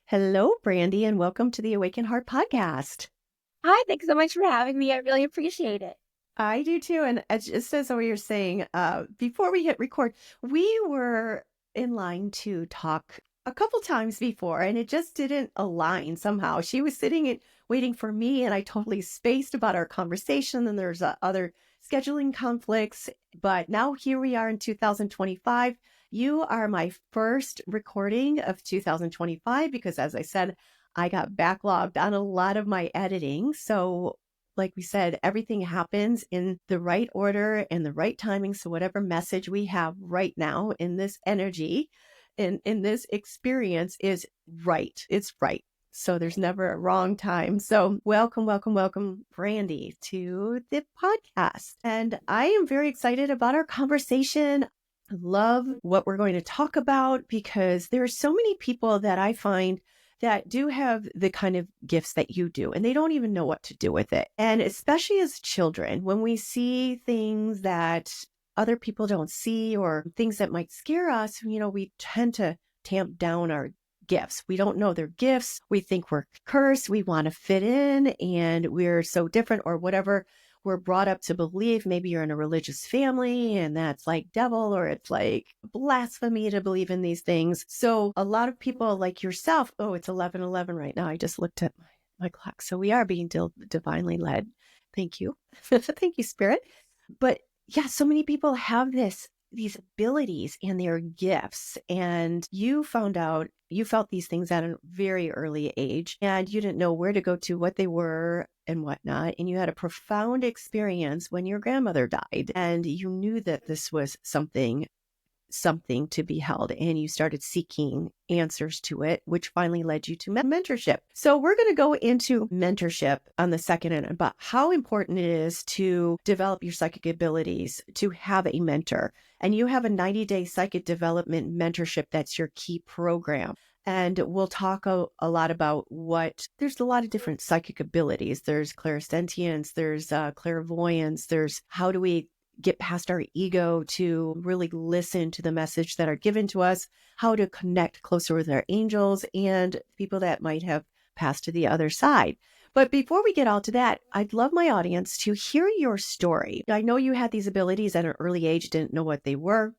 Hello, Brandi, and welcome to the Awaken Heart podcast. Hi, thanks so much for having me. I really appreciate it. I do too. And just as we were saying, before we hit record, we were in line to talk a couple times before, and it just didn't align somehow. She was sitting and waiting for me, and I totally spaced about our conversation. And there's other scheduling conflicts. But now here we are in 2025. You are my first recording of 2025 because, as I said, I got backlogged on a lot of my editing. So like we said, everything happens in the right order and the right timing. So whatever message we have right now in this energy, in this experience is right. It's right. So there's never a wrong time. So welcome, welcome, welcome, Brandi, to the podcast. And I am very excited about our conversation. I love what we're going to talk about because there are so many people that I find that do have the kind of gifts that you do, and they don't even know what to do with it. And especially as children, when we see things that other people don't see or things that might scare us, we tend to tamp down our gifts. We don't know their gifts. We think we're cursed. We want to fit in and we're so different or whatever we're brought up to believe. Maybe you're in a religious family and that's like devil or it's like blasphemy to believe in these things. So a lot of people like yourself, oh, it's 11:11 right now. I just looked at my clock. So we are being divinely led. Thank you. Thank you, Spirit. But yeah, so many people have these abilities and their gifts. And you found out you felt these things at a very early age and you didn't know where to go to, what they were and whatnot. And you had a profound experience when your grandmother died and you knew that this was something to be held and you started seeking answers to it, which finally led you to mentorship. So we're going to go into mentorship on the second end about how important it is to develop your psychic abilities, to have a mentor. And you have a 90-day psychic development mentorship. That's your key program. And we'll talk a lot about there's a lot of different psychic abilities. There's clairsentience, there's clairvoyance, there's how do we get past our ego to really listen to the message that are given to us, how to connect closer with our angels and people that might have passed to the other side. But before we get all to that, I'd love my audience to hear your story. I know you had these abilities at an early age, didn't know what they were.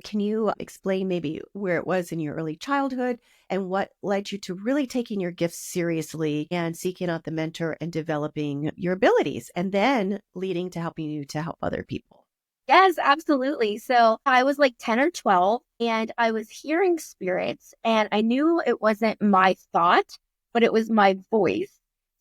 Can you explain maybe where it was in your early childhood and what led you to really taking your gifts seriously and seeking out the mentor and developing your abilities and then leading to helping you to help other people? Yes, absolutely. So I was like 10 or 12 and I was hearing spirits and I knew it wasn't my thought, but it was my voice.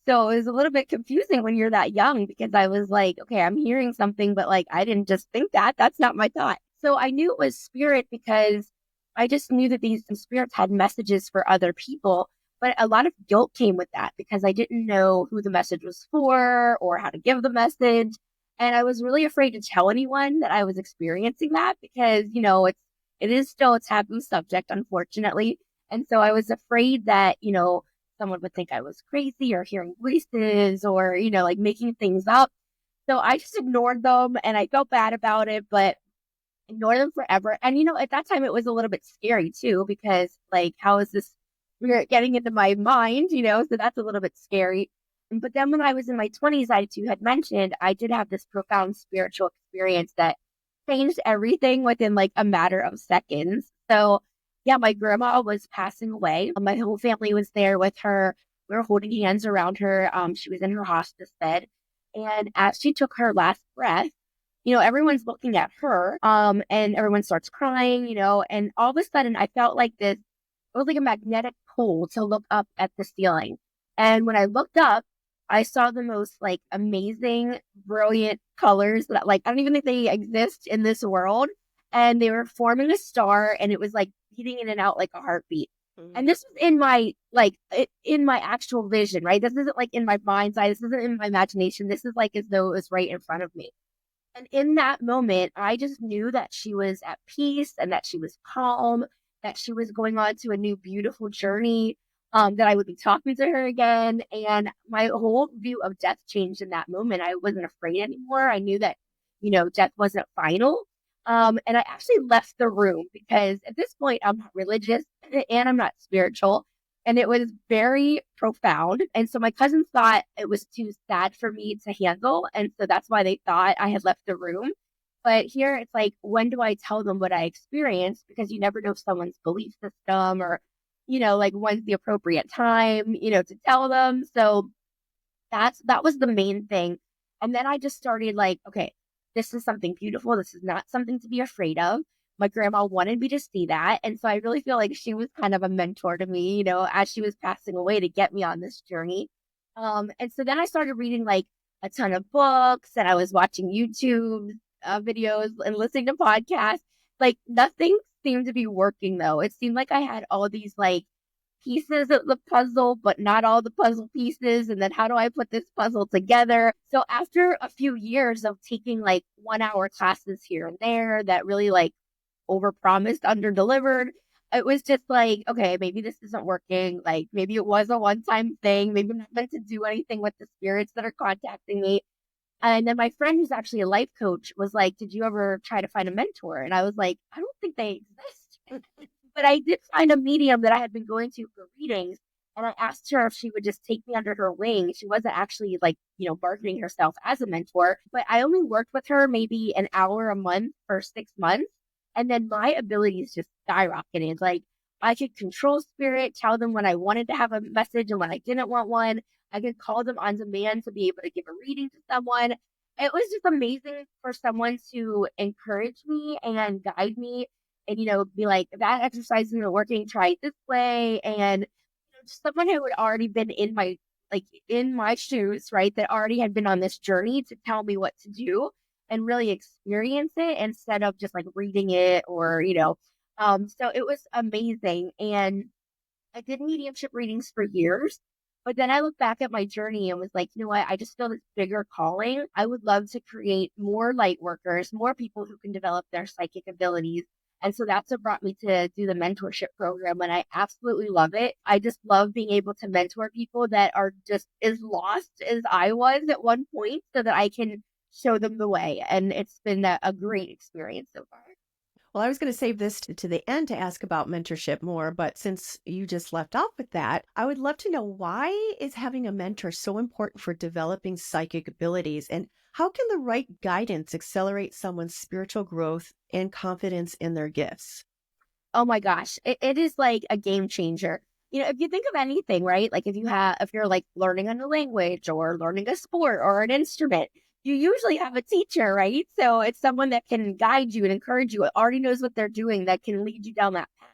So it was a little bit confusing when you're that young because I was like, okay, I'm hearing something, but like I didn't just think that. That's not my thought. So I knew it was spirit because I just knew that these spirits had messages for other people. But a lot of guilt came with that because I didn't know who the message was for or how to give the message. And I was really afraid to tell anyone that I was experiencing that because, it is still a taboo subject, unfortunately. And so I was afraid that, someone would think I was crazy or hearing voices or, like making things up. So I just ignored them and I felt bad about it, but ignored them forever. And, at that time it was a little bit scary too, because like, how is this spirit getting into my mind, So that's a little bit scary. But then when I was in my 20s, as you had mentioned, I did have this profound spiritual experience that changed everything within like a matter of seconds. So, yeah, my grandma was passing away. My whole family was there with her. We were holding hands around her. She was in her hospice bed. And as she took her last breath, everyone's looking at her and everyone starts crying, and all of a sudden I felt like it was like a magnetic pull to look up at the ceiling. And when I looked up, I saw the most like amazing, brilliant colors that like I don't even think they exist in this world. And they were forming a star and it was like beating in and out like a heartbeat. Mm. And this was in my in my actual vision, right? This isn't like in my mind's eye. This isn't in my imagination. This is like as though it was right in front of me. And in that moment, I just knew that she was at peace and that she was calm, that she was going on to a new beautiful journey, that I would be talking to her again. And my whole view of death changed in that moment. I wasn't afraid anymore. I knew that, death wasn't final. And I actually left the room because at this point I'm not religious and I'm not spiritual. And it was very profound. And so my cousins thought it was too sad for me to handle. And so that's why they thought I had left the room. But here it's like, when do I tell them what I experienced? Because you never know someone's belief system or, like when's the appropriate time, to tell them. So that was the main thing. And then I just started like, okay, this is something beautiful. This is not something to be afraid of. My grandma wanted me to see that. And so I really feel like she was kind of a mentor to me, as she was passing away to get me on this journey. And so then I started reading like a ton of books and I was watching YouTube videos and listening to podcasts. Like nothing seemed to be working though. It seemed like I had all these like pieces of the puzzle, but not all the puzzle pieces. And then how do I put this puzzle together? So after a few years of taking like 1 hour classes here and there that really like overpromised, underdelivered, it was just like, okay, maybe this isn't working. Like maybe it was a one-time thing. Maybe I'm not meant to do anything with the spirits that are contacting me. And then my friend, who's actually a life coach, was like, did you ever try to find a mentor? And I was like, I don't think they exist. But I did find a medium that I had been going to for readings. And I asked her if she would just take me under her wing. She wasn't actually like, marketing herself as a mentor, but I only worked with her maybe an hour a month for 6 months. And then my abilities just skyrocketed. Like I could control spirit, tell them when I wanted to have a message and when I didn't want one. I could call them on demand to be able to give a reading to someone. It was just amazing for someone to encourage me and guide me and, be like, that exercise isn't working, try it this way. And just someone who had already been in my shoes, right, that already had been on this journey to tell me what to do and really experience it instead of just like reading it or, so it was amazing. And I did mediumship readings for years, but then I look back at my journey and was like, you know what? I just feel this bigger calling. I would love to create more light workers, more people who can develop their psychic abilities. And so that's what brought me to do the mentorship program. And I absolutely love it. I just love being able to mentor people that are just as lost as I was at one point so that I can show them the way. And it's been a great experience so far. Well, I was going to save this to the end to ask about mentorship more, but since you just left off with that, I would love to know, why is having a mentor so important for developing psychic abilities, and how can the right guidance accelerate someone's spiritual growth and confidence in their gifts? Oh my gosh, it is like a game changer. If you think of anything, right? Like if you're like learning a new language or learning a sport or an instrument, you usually have a teacher, right? So it's someone that can guide you and encourage you, already knows what they're doing, that can lead you down that path.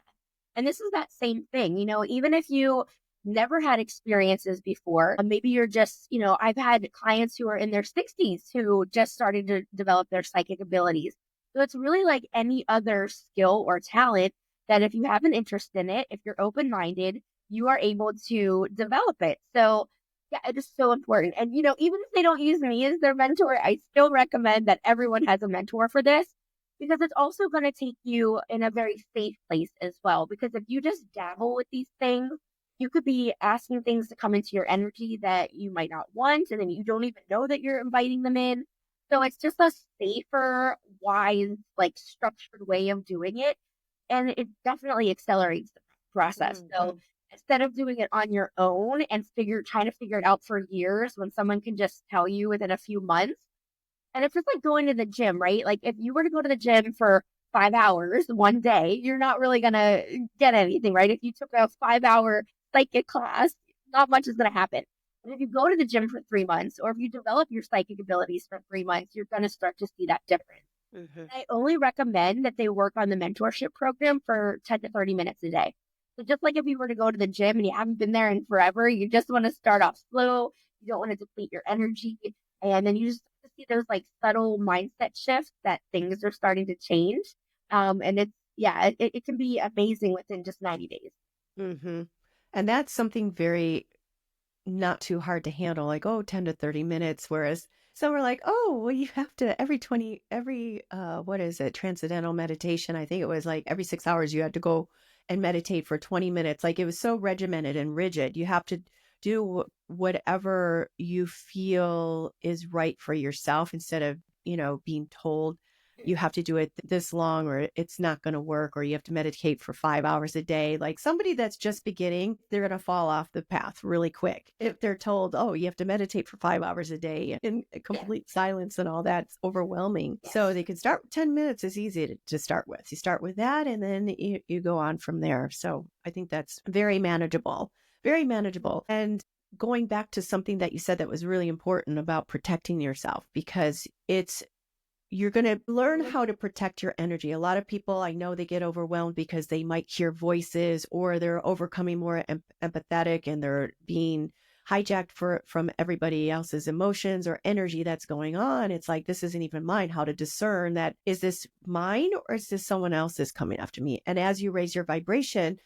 And this is that same thing, even if you never had experiences before, maybe you're just, I've had clients who are in their 60s who just started to develop their psychic abilities. So it's really like any other skill or talent that if you have an interest in it, if you're open minded, you are able to develop it. So, yeah, it is so important. And, even if they don't use me as their mentor, I still recommend that everyone has a mentor for this because it's also going to take you in a very safe place as well. Because if you just dabble with these things, you could be asking things to come into your energy that you might not want, and then you don't even know that you're inviting them in. So it's just a safer, wise, like structured way of doing it. And it definitely accelerates the process. So Mhm. instead of doing it on your own and trying to figure it out for years when someone can just tell you within a few months. And it's just like going to the gym, right? Like if you were to go to the gym for 5 hours one day, you're not really going to get anything, right? If you took a 5 hour psychic class, not much is going to happen. But if you go to the gym for 3 months, or if you develop your psychic abilities for 3 months, you're going to start to see that difference. Mhm. I only recommend that they work on the mentorship program for 10 to 30 minutes a day. So just like if you were to go to the gym and you haven't been there in forever, you just want to start off slow. You don't want to deplete your energy. And then you just see those like subtle mindset shifts that things are starting to change. And it can be amazing within just 90 days. Mhm. And that's something very not too hard to handle, like, oh, 10 to 30 minutes. Whereas some are like, oh, well, you have to what is it? Transcendental meditation. I think it was like every 6 hours you had to go and meditate for 20 minutes. Like it was so regimented and rigid. You have to do whatever you feel is right for yourself instead of, being told. you have to do it this long or it's not going to work, or you have to meditate for 5 hours a day. Like somebody that's just beginning, they're going to fall off the path really quick. If they're told, oh, you have to meditate for 5 hours a day in Yeah. complete silence and all that, it's overwhelming. So Yes. they can start with 10 minutes is easy to start with. You start with that and then you go on from there. So I think that's very manageable, very manageable. And going back to something that you said that was really important about protecting yourself, because you're going to learn how to protect your energy. A lot of people, I know they get overwhelmed because they might hear voices or they're overcoming more empathetic and they're being hijacked from everybody else's emotions or energy that's going on. It's like, this isn't even mine. How to discern that, is this mine or is this someone else's coming after me? And as you raise your vibration,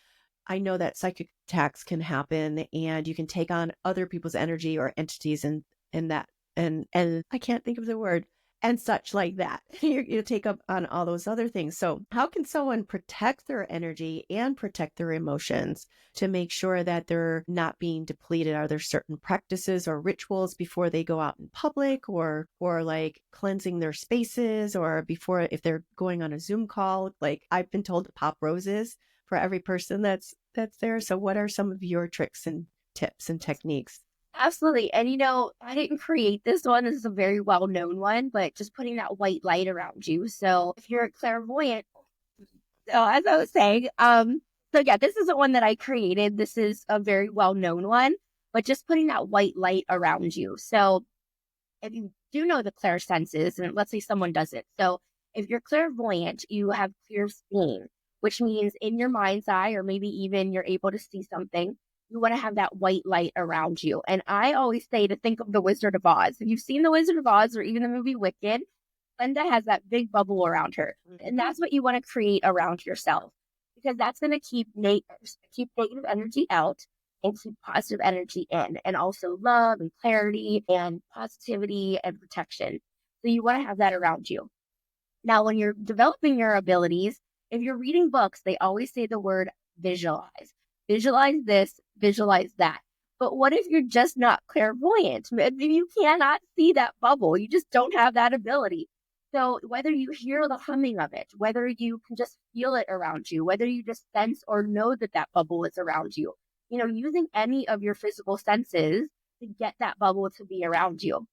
I know that psychic attacks can happen and you can take on other people's energy or entities and that and I can't think of the word and such like that. You take up on all those other things. So how can someone protect their energy and protect their emotions to make sure that they're not being depleted? Are there certain practices or rituals before they go out in public, or like cleansing their spaces, or before if they're going on a Zoom call? Like I've been told to pop roses for every person that's there. So what are some of your tricks and tips and techniques? Absolutely. And I didn't create this one. This is a very well known one, but just putting that white light around you. So if you're a clairvoyant, so as I was saying, so yeah, this isn't one that I created. This is a very well known one, but just putting that white light around you. So if you do know the clair senses, and let's say someone doesn't. So if you're clairvoyant, you have clear seeing, which means in your mind's eye, or maybe even you're able to see something, you want to have that white light around you. And I always say to think of the Wizard of Oz. If you've seen the Wizard of Oz or even the movie Wicked, Linda has that big bubble around her. And Mhm. that's what you want to create around yourself, because that's going to keep negative energy out and keep positive energy in, and also love and clarity and positivity and protection. So you want to have that around you. Now, when you're developing your abilities, if you're reading books, they always say the word visualize. Visualize this, visualize that. But what if you're just not clairvoyant? Maybe you cannot see that bubble. You just don't have that ability. So whether you hear the humming of it, whether you can just feel it around you, whether you just sense or know that that bubble is around you, using any of your physical senses to get that bubble to be around you.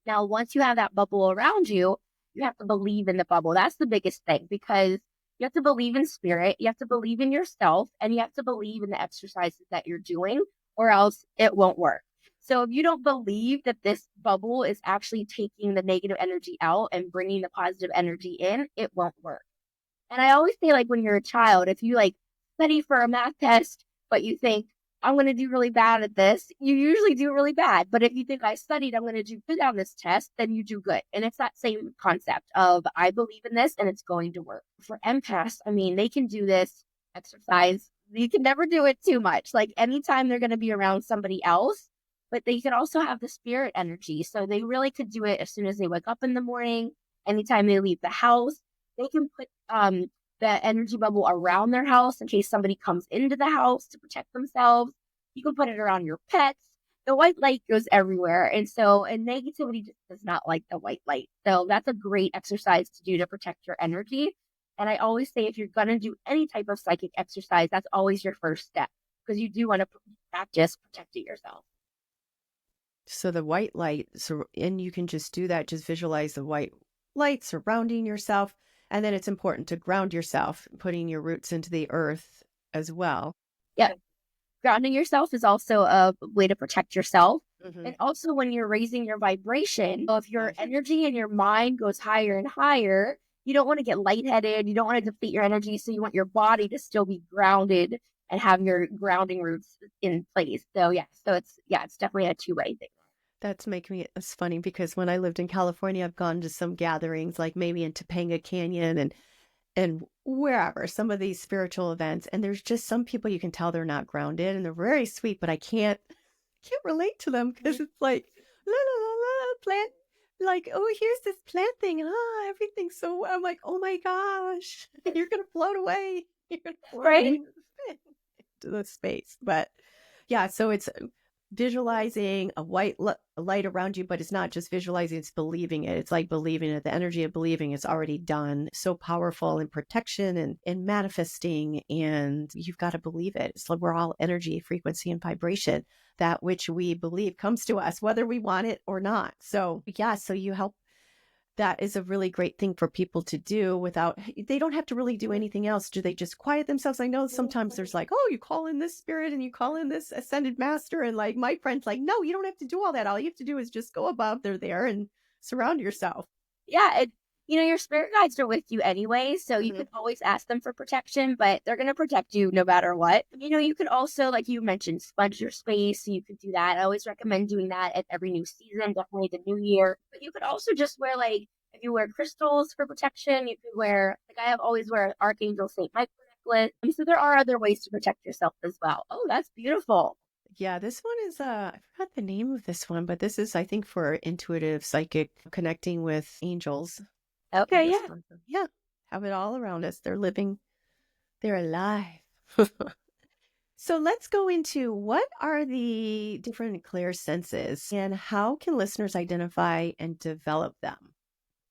Now, once you have that bubble around you, you have to believe in the bubble. That's the biggest thing, because you have to believe in spirit, you have to believe in yourself, and you have to believe in the exercises that you're doing, or else it won't work. So if you don't believe that this bubble is actually taking the negative energy out and bringing the positive energy in, it won't work. And I always say, like, when you're a child, if you like study for a math test, but you think, I'm going to do really bad at this, you usually do really bad. But if you think I studied, I'm going to do good on this test, then you do good. And it's that same concept of I believe in this and it's going to work. For empaths, I mean, they can do this exercise. You can never do it too much. Like anytime they're going to be around somebody else, but they can also have the spirit energy. So they really could do it as soon as they wake up in the morning, anytime they leave the house. They can put the energy bubble around their house in case somebody comes into the house to protect themselves. You can put it around your pets. The white light goes everywhere. And negativity just does not like the white light. So that's a great exercise to do to protect your energy. And I always say, if you're going to do any type of psychic exercise, that's always your first step, because you do want to practice protecting yourself. So the white light, so and you can just do that, just visualize the white light surrounding yourself. And then it's important to ground yourself, putting your roots into the earth as well. Yeah. Grounding yourself is also a way to protect yourself. Hmm. And also, when you're raising your vibration, so if your energy and your mind goes higher and higher, you don't want to get lightheaded. You don't want to deplete your energy. So you want your body to still be grounded and have your grounding roots in place. So it's definitely a two-way thing. That's making it's funny because when I lived in California, I've gone to some gatherings, like maybe in Topanga Canyon and wherever, some of these spiritual events. And there's just some people you can tell they're not grounded and they're very sweet, but I can't relate to them because it's like la la la la plant, like, oh, here's this plant thing. Everything's so, I'm like, oh my gosh, you're gonna float away. You're gonna float Right? away to the space. But yeah, so it's visualizing a light around you, but it's not just visualizing, it's believing it. It's like believing it. The energy of believing it's already done. So powerful in protection and manifesting. And you've got to believe it. It's like we're all energy, frequency, and vibration. That which we believe comes to us, whether we want it or not. So, yeah, so you help. That is a really great thing for people to do without, they don't have to really do anything else. Do they just quiet themselves? I know sometimes there's like, oh, you call in this spirit and you call in this ascended master. And like my friend's like, no, you don't have to do all that. All you have to do is just go above. They're there and surround yourself. Yeah, your spirit guides are with you anyway, so you Mhm. could always ask them for protection, but they're gonna protect you no matter what. You could also, like you mentioned, sponge your space. So you could do that. I always recommend doing that at every new season, definitely the new year. But you could also just wear like if you wear crystals for protection, you could wear like I have always wear Archangel Saint Michael necklace. So there are other ways to protect yourself as well. Oh, that's beautiful. Yeah, this one is I forgot the name of this one, but this is I think for intuitive psychic connecting with angels. And Okay, this yeah. one. Yeah. Have it all around us. They're living, they're alive. So let's go into what are the different clear senses and how can listeners identify and develop them?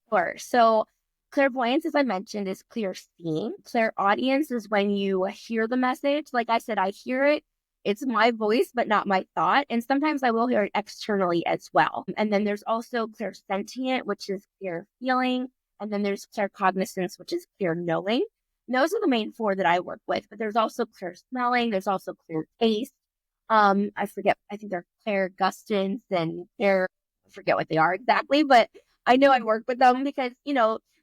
Sure. So clairvoyance, as I mentioned, is clear seeing. Clairaudience is when you hear the message. Like I said, I hear it. It's my voice, but not my thought. And sometimes I will hear it externally as well. And then there's also clairsentient, which is clear feeling. And then there's claircognizance, which is clear knowing. And those are the main four that I work with. But there's also clear smelling. There's also clear taste. I forget. I think they're clairgustance and I forget what they are exactly, but I know I work with them because,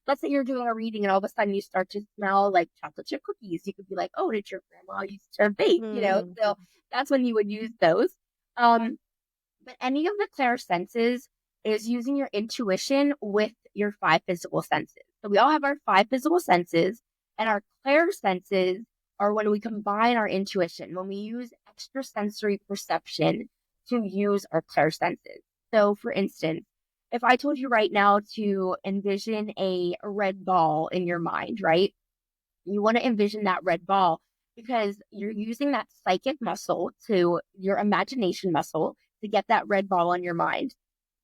let's say you're doing a reading and all of a sudden you start to smell like chocolate chip cookies. You could be like, oh, did your grandma used to bake? Hmm. So that's when you would use those. Um, but any of the clair senses is using your intuition with your five physical senses. So we all have our five physical senses, and our clair senses are when we combine our intuition, when we use extrasensory perception to use our clair senses. So, for instance, if I told you right now to envision a red ball in your mind, right? You want to envision that red ball because you're using that psychic muscle to your imagination muscle to get that red ball on your mind.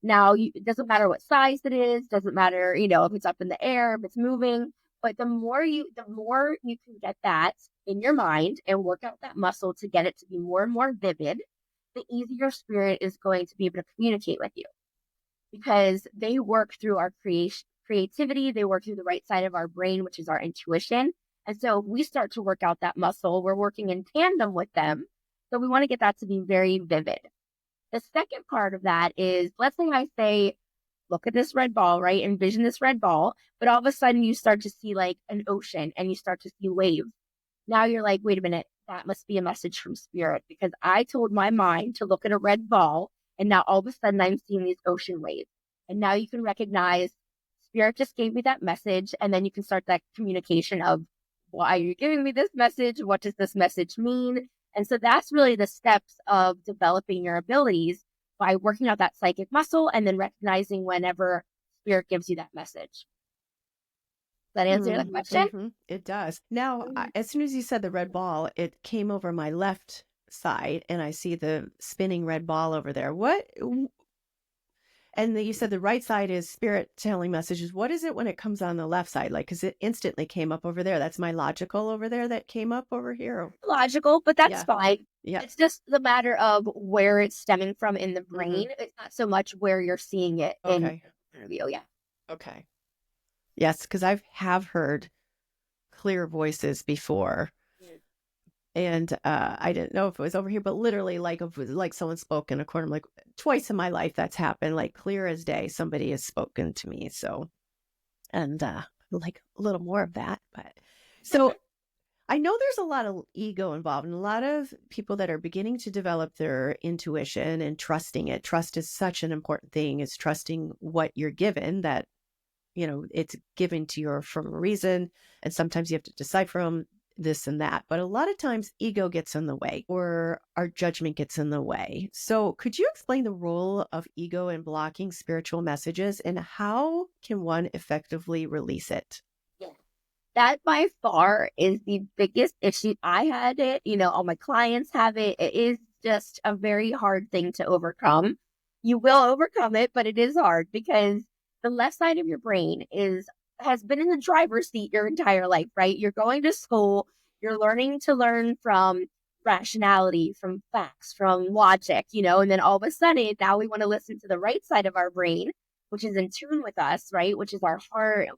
Now, it doesn't matter what size it is, doesn't matter, if it's up in the air, if it's moving, but the more you can get that in your mind and work out that muscle to get it to be more and more vivid, the easier spirit is going to be able to communicate with you because they work through our creativity. They work through the right side of our brain, which is our intuition. And so if we start to work out that muscle, we're working in tandem with them. So we want to get that to be very vivid. The second part of that is, let's say I say, look at this red ball, right? Envision this red ball. But all of a sudden you start to see like an ocean and you start to see waves. Now you're like, wait a minute, that must be a message from spirit because I told my mind to look at a red ball. And now all of a sudden I'm seeing these ocean waves. And now you can recognize spirit just gave me that message. And then you can start that communication of why are you giving me this message? What does this message mean? And so that's really the steps of developing your abilities by working out that psychic muscle and then recognizing whenever spirit gives you that message. Does that answer the question? Mm-hmm. It does. Now, as soon as you said the red ball, it came over my left side and I see the spinning red ball over there. And then you said the right side is spirit telling messages. What is it when it comes on the left side? Like, because it instantly came up over there. That's my logical over there that came up over here. Logical, but that's Yeah. fine. Yeah. It's just the matter of where it's stemming from in the Hmm. brain. It's not so much where you're seeing it in Okay. interview. Yeah. Okay. Yes, because I have heard clear voices before. And I didn't know if it was over here, but literally, like if it was like someone spoke in a corner, I'm like twice in my life that's happened, like clear as day, somebody has spoken to me. So, and like a little more of that. But so I know there's a lot of ego involved and a lot of people that are beginning to develop their intuition and trusting it. Trust is such an important thing, is trusting what you're given, that, it's given to you for a reason. And sometimes you have to decipher them, this and that. But a lot of times ego gets in the way or our judgment gets in the way. So could you explain the role of ego in blocking spiritual messages and how can one effectively release it? Yeah. That by far is the biggest issue. I had it, all my clients have it. It is just a very hard thing to overcome. You will overcome it, but it is hard because the left side of your brain has been in the driver's seat your entire life, right? You're going to school, you're learning to learn from rationality, from facts, from logic, and then all of a sudden now we want to listen to the right side of our brain, which is in tune with us, right? Which is our heart,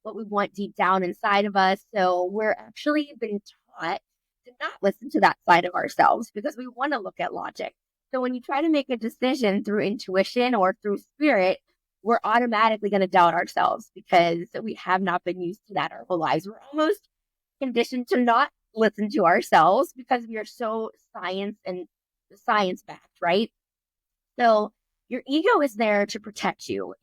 what we want deep down inside of us. So we're actually been taught to not listen to that side of ourselves because we want to look at logic. So when you try to make a decision through intuition or through spirit, we're automatically going to doubt ourselves because we have not been used to that our whole lives. We're almost conditioned to not listen to ourselves because we are so science backed, right? So your ego is there to protect you.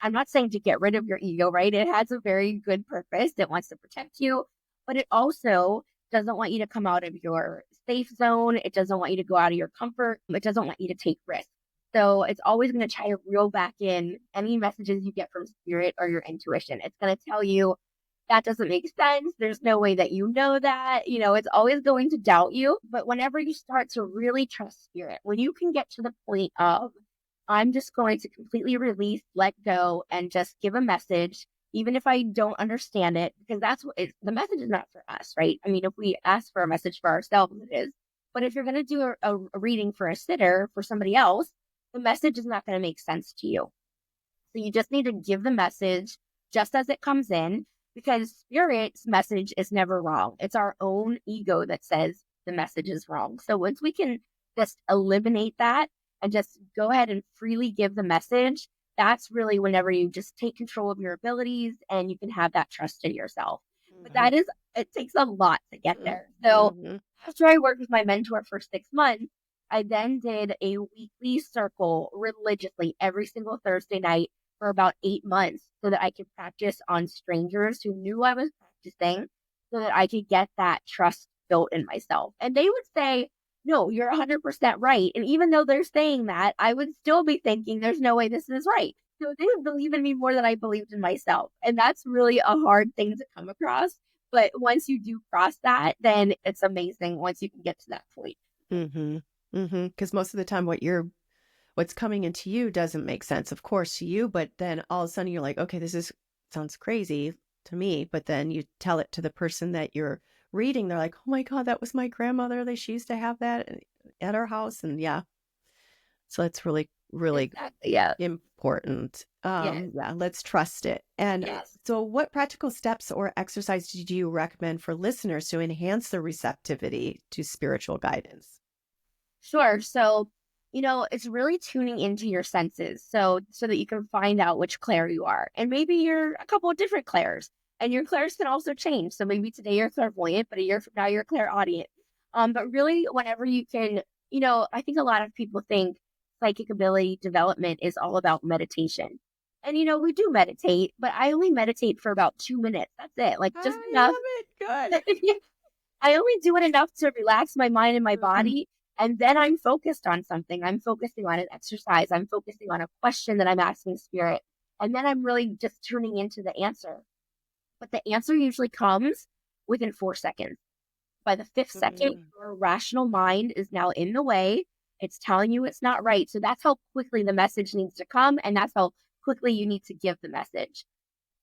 I'm not saying to get rid of your ego, right? It has a very good purpose. It wants to protect you, but it also doesn't want you to come out of your safe zone. It doesn't want you to go out of your comfort. It doesn't want you to take risks. So it's always going to try to reel back in any messages you get from spirit or your intuition. It's going to tell you that doesn't make sense. There's no way that you know that. It's always going to doubt you. But whenever you start to really trust spirit, when you can get to the point of, I'm just going to completely release, let go, and just give a message, even if I don't understand it, because the message is not for us, right? I mean, if we ask for a message for ourselves, it is. But if you're going to do a reading for a sitter, for somebody else, the message is not going to make sense to you. So you just need to give the message just as it comes in, because spirit's message is never wrong. It's our own ego that says the message is wrong. So once we can just eliminate that and just go ahead and freely give the message, that's really whenever you just take control of your abilities and you can have that trust in yourself. But Mhm. it takes a lot to get Mhm. there. So Mhm. after I worked with my mentor for 6 months, I then did a weekly circle religiously every single Thursday night for about 8 months so that I could practice on strangers who knew I was practicing so that I could get that trust built in myself. And they would say, no, you're 100% right. And even though they're saying that, I would still be thinking, there's no way this is right. So they would believe in me more than I believed in myself. And that's really a hard thing to come across. But once you do cross that, then it's amazing once you can get to that point. Mhm. Mhm. Because most of the time, what's coming into you doesn't make sense, of course, to you, but then all of a sudden you're like, okay, sounds crazy to me. But then you tell it to the person that you're reading. They're like, oh my God, that was my grandmother. She used to have that at our house. And yeah, so it's really, really Exactly. Yeah. important. Yes. Yeah, let's trust it. And Yes. so what practical steps or exercise did you recommend for listeners to enhance their receptivity to spiritual guidance? Sure. So, it's really tuning into your senses so that you can find out which clair you are. And maybe you're a couple of different clairs. And your clairs can also change. So maybe today you're clairvoyant, but a year from now you're clairaudient. But really whenever you can, I think a lot of people think psychic ability development is all about meditation. And we do meditate, but I only meditate for about 2 minutes. That's it. Like just I enough. love it. Good. I only do it enough to relax my mind and my Mhm. body. And then I'm focused on something. I'm focusing on an exercise. I'm focusing on a question that I'm asking spirit. And then I'm really just tuning into the answer. But the answer usually comes within 4 seconds. By the fifth second, Mm. your rational mind is now in the way. It's telling you it's not right. So that's how quickly the message needs to come. And that's how quickly you need to give the message.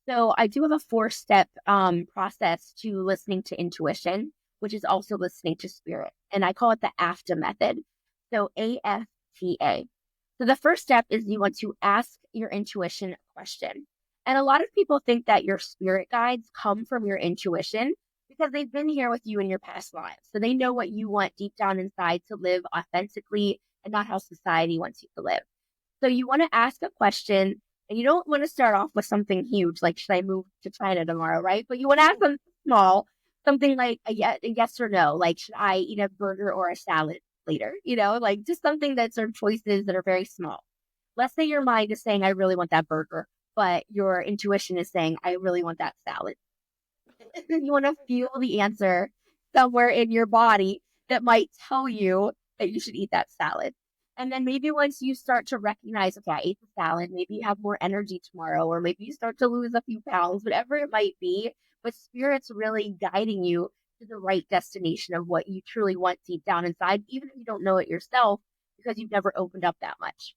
So I do have a 4 step process to listening to intuition, which is also listening to spirit. And I call it the AFTA method. So AFTA. So the first step is you want to ask your intuition a question. And a lot of people think that your spirit guides come from your intuition because they've been here with you in your past lives. So they know what you want deep down inside to live authentically and not how society wants you to live. So you want to ask a question and you don't want to start off with something huge, like, should I move to China tomorrow, right? But you want to ask something small, something like a yes or no, like, should I eat a burger or a salad later? Like just something that's our choices that are very small. Let's say your mind is saying, I really want that burger, but your intuition is saying, I really want that salad. You want to feel the answer somewhere in your body that might tell you that you should eat that salad. And then maybe once you start to recognize, okay, I ate the salad, maybe you have more energy tomorrow, or maybe you start to lose a few pounds, whatever it might be. But spirit's really guiding you to the right destination of what you truly want deep down inside, even if you don't know it yourself because you've never opened up that much.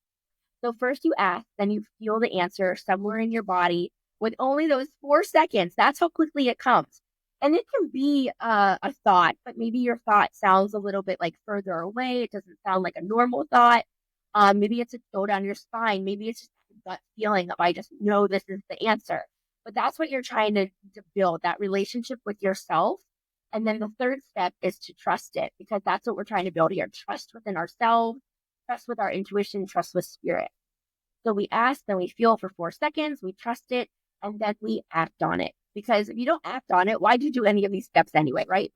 So first you ask, then you feel the answer somewhere in your body with only those 4 seconds. That's how quickly it comes. And it can be a thought, but maybe your thought sounds a little bit like further away. It doesn't sound like a normal thought. Maybe it's a go down your spine. Maybe it's just a gut feeling of I just know this is the answer. But that's what you're trying to build, that relationship with yourself. And then the third step is to trust it, because that's what we're trying to build here. Trust within ourselves, trust with our intuition, trust with spirit. So we ask, then we feel for 4 seconds, we trust it, and then we act on it. Because if you don't act on it, why'd you do any of these steps anyway, right?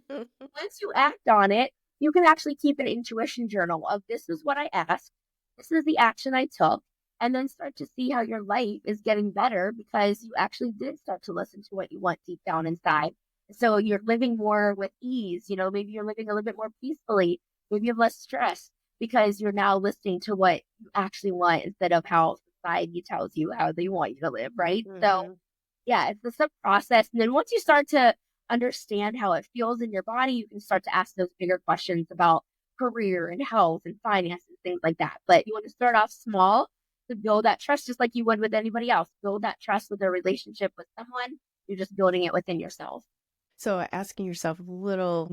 Once you act on it, you can actually keep an intuition journal of this is what I asked, this is the action I took, and then start to see how your life is getting better because you actually did start to listen to what you want deep down inside. So you're living more with ease, maybe you're living a little bit more peacefully, maybe you have less stress because you're now listening to what you actually want instead of how society tells you how they want you to live, right? So Mhm. yeah, it's the sub process. And then once you start to understand how it feels in your body, you can start to ask those bigger questions about career and health and finance and things like that. But you want to start off small to build that trust, just like you would with anybody else. Build that trust with a relationship with someone. You're just building it within yourself. So asking yourself little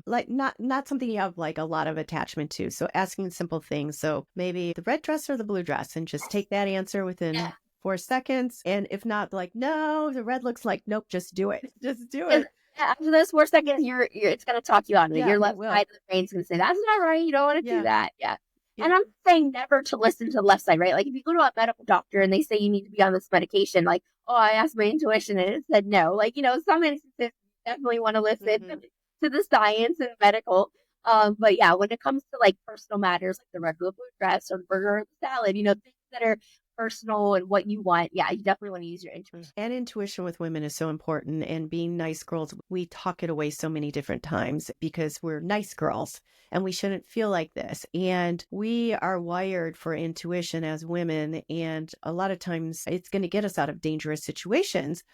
like not something you have like a lot of attachment to. So asking simple things. So maybe the red dress or the blue dress, and just take that answer Yeah. within 4 seconds. And if not, like, no, the red looks like nope, just do it. Just do And it. after those 4 seconds, you're it's gonna talk you out of it. Yeah, Your it left side will. of the brain's gonna say, "That's not right. You don't want to do Yeah. that." Yeah. And Yeah. I'm saying never to listen to the left side, right? Like if you go to a medical doctor and they say you need to be on this medication, like, oh, I asked my intuition and it said no. Like, some instances you definitely want to listen Hmm. to the science and medical. But yeah, when it comes to like personal matters like the regular blue dress or the burger or the salad, things that are personal and what you want, yeah, you definitely want to use your intuition. And intuition with women is so important. And being nice girls, we talk it away so many different times because we're nice girls and we shouldn't feel like this. And we are wired for intuition as women. And a lot of times it's going to get us out of dangerous situations.